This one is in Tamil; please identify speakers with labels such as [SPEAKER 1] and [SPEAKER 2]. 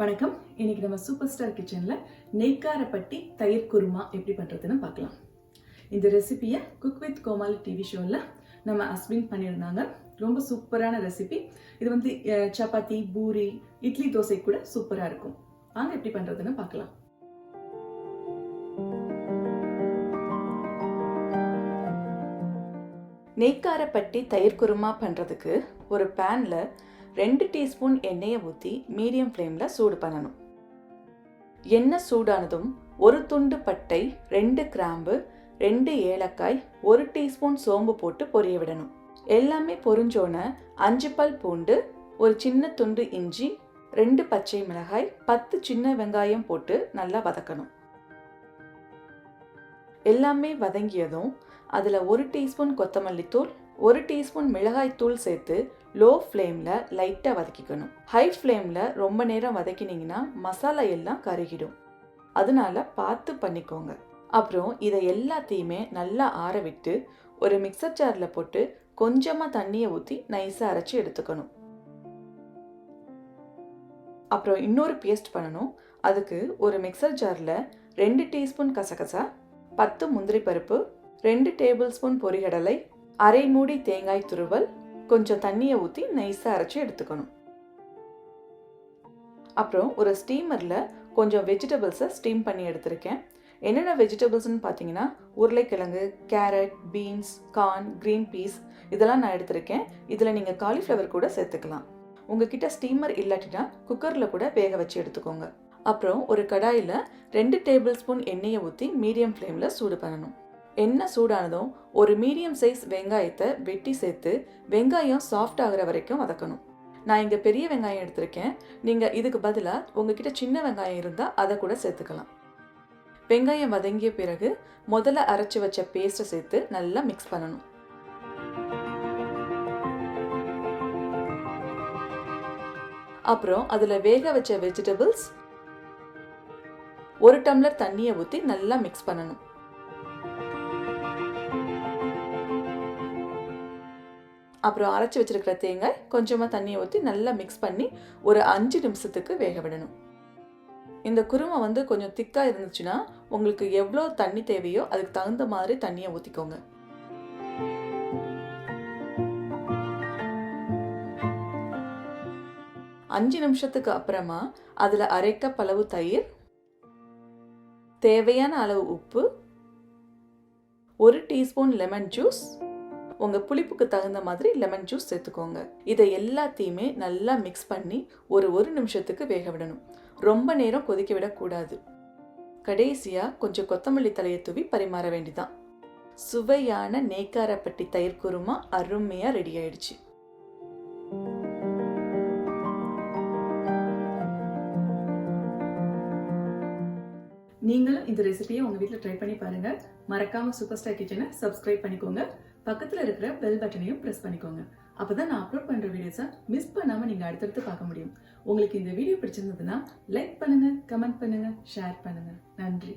[SPEAKER 1] வணக்கம். இன்னைக்கு நம்ம சூப்பர் ஸ்டார் கிச்சன்ல நெய்க்காரப்பட்டி தயிர் குருமா எப்படி பண்றதுன்னு பார்க்கலாம். இந்த ரெசிபியை குக் வித் கோமாலி டிவி ஷோல நம்ம அஸ்வின் பண்ணியிருந்தாங்க. ரொம்ப சூப்பரான ரெசிபி. இது வந்து சப்பாத்தி, பூரி, இட்லி, தோசை கூட சூப்பரா இருக்கும். வாங்க எப்படி பண்றதுன்னு பார்க்கலாம். நெய்க்காரப்பட்டி தயிர் குருமா பண்றதுக்கு ஒரு பேன்ல 2 டீஸ்பூன் எண்ணெயை ஊற்றி மீடியம் ஃப்ளேமில் சூடு பண்ணணும். எண்ணெய் சூடானதும் ஒரு துண்டு பட்டை, 2 கிராம்பு, 2 ஏலக்காய், 1 டீஸ்பூன் சோம்பு போட்டு பொரிய விடணும். எல்லாமே பொரிஞ்சோன 5 பல் பூண்டு, ஒரு சின்ன துண்டு இஞ்சி, 2 பச்சை மிளகாய், 10 சின்ன வெங்காயம் போட்டு நல்லா வதக்கணும். எல்லாமே வதங்கியதும் அதில் 1 டீஸ்பூன் கொத்தமல்லி தூள், 1 டீஸ்பூன் மிளகாய் தூள் சேர்த்து லோ ஃப்ளேமில் லைட்டாக வதக்கிக்கணும். ஹை ஃப்ளேமில் ரொம்ப நேரம் வதக்கினீங்கன்னா மசாலா எல்லாம் கருகிடும். அதனால பார்த்து பண்ணிக்கோங்க. அப்புறம் இதை எல்லாத்தையுமே நல்லா ஆற விட்டு ஒரு மிக்சர் ஜாரில் போட்டு கொஞ்சமாக தண்ணியை ஊற்றி நைஸாக அரைச்சி எடுத்துக்கணும். அப்புறம் இன்னொரு பேஸ்ட் பண்ணணும். அதுக்கு ஒரு மிக்சர் ஜாரில் 2 டீஸ்பூன் கசகசா, 10 முந்திரி பருப்பு, 2 டேபிள் ஸ்பூன் பொரிகடலை, அரை மூடி தேங்காய் துருவல், கொஞ்சம் தண்ணியை ஊற்றி நைஸாக அரைச்சி எடுத்துக்கணும். அப்புறம் ஒரு ஸ்டீமரில் கொஞ்சம் வெஜிடபிள்ஸை ஸ்டீம் பண்ணி எடுத்திருக்கேன். என்னென்ன வெஜிடபிள்ஸ்னு பார்த்தீங்கன்னா உருளைக்கிழங்கு, carrot, beans, corn, green peas இதெல்லாம் நான் எடுத்திருக்கேன். இதில் நீங்கள் காலிஃப்ளவர் கூட சேர்த்துக்கலாம். உங்ககிட்ட ஸ்டீமர் இல்லாட்டினா குக்கரில் கூட வேக வச்சு எடுத்துக்கோங்க. அப்புறம் ஒரு கடாயில் 2 டேபிள் ஸ்பூன் எண்ணெயை ஊற்றி மீடியம் ஃப்ளேமில் சூடு பண்ணணும். எண்ணெய் சூடானதும் ஒரு மீடியம் சைஸ் வெங்காயத்தை வெட்டி சேர்த்து வெங்காயம் சாஃப்ட் ஆகிற வரைக்கும் வதக்கணும். நான் இங்கே பெரிய வெங்காயம் எடுத்திருக்கேன். நீங்கள் இதுக்கு பதிலாக உங்ககிட்ட சின்ன வெங்காயம் இருந்தால் அதை கூட சேர்த்துக்கலாம். வெங்காயம் வதங்கிய பிறகு முதல்ல அரைச்சி வச்ச பேஸ்ட்டை சேர்த்து நல்லா மிக்ஸ் பண்ணணும். அப்புறம் அதில் வேக வச்ச வெஜிடபிள்ஸ், 1 டம்ளர் தண்ணியை ஊற்றி நல்லா மிக்ஸ் பண்ணணும். அப்புறம் அரைச்சி வச்சிருக்கிற தேங்காய் கொஞ்சமாக தண்ணியை ஊற்றி நல்லா மிக்ஸ் பண்ணி ஒரு 5 நிமிஷத்துக்கு வேக விடணும். இந்த குருமா வந்து கொஞ்சம் திக்காக இருந்துச்சுன்னா உங்களுக்கு எவ்வளோ தண்ணி தேவையோ அதுக்கு தகுந்த மாதிரி தண்ணியை ஊற்றிக்கோங்க. அஞ்சு நிமிஷத்துக்கு அப்புறமா அதில் அரை கப் அளவு தயிர், தேவையான அளவு உப்பு, 1 டீஸ்பூன் லெமன் ஜூஸ், உங்கள் புளிப்புக்கு தகுந்த மாதிரி லெமன் ஜூஸ் சேர்த்துக்கோங்க. இதை எல்லாத்தையுமே நல்லா மிக்ஸ் பண்ணி ஒரு நிமிஷத்துக்கு வேக விடணும். ரொம்ப நேரம் கொதிக்க விடக்கூடாது. கடைசியாக கொஞ்சம் கொத்தமல்லி தலையை தூவி பரிமாற வேண்டிதான். சுவையான நெய்க்காரப்பட்டி தயிர் குருமா அருமையாக ரெடி ஆயிடுச்சு. நீங்களும் இந்த ரெசிபியை உங்கள் வீட்டில் ட்ரை பண்ணி பாருங்கள். மறக்காமல் சூப்பர் ஸ்டார் கிச்சனை சப்ஸ்கிரைப் பண்ணிக்கோங்க. பக்கத்தில் இருக்கிற பெல் பட்டனையும் ப்ரெஸ் பண்ணிக்கோங்க. அப்போ தான் நான் அப்லோட் பண்ணுற வீடியோஸை மிஸ் பண்ணாமல் நீங்கள் அடுத்தடுத்து பார்க்க முடியும். உங்களுக்கு இந்த வீடியோ பிடிச்சிருந்ததுன்னா லைக் பண்ணுங்கள், கமெண்ட் பண்ணுங்கள், ஷேர் பண்ணுங்கள். நன்றி.